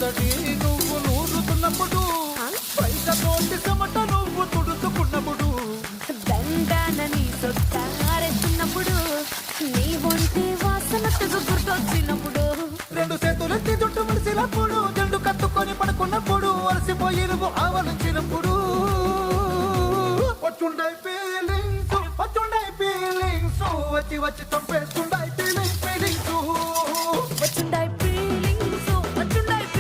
సందడి నువ్వు నూరుతున్నప్పుడు పైసతోటి చెమట నువ్వు తుడుచుకున్నప్పుడు దండాన నీ సొట్ట ఆరేస్తున్నప్పుడు నీ ఒంటి వాసనకు గుర్తొచ్చినప్పుడు రెండు చేతులెత్తి జుట్టు ముడిసినప్పుడు జండు కత్తుకొని పడుకున్నప్పుడు అలసిపోయి నువ్వు ఆవలించినప్పుడు వచ్చుండై ఫీలింగ్స్ వచ్చి వచ్చి చంపేస్తుండై ఫీలింగ్స్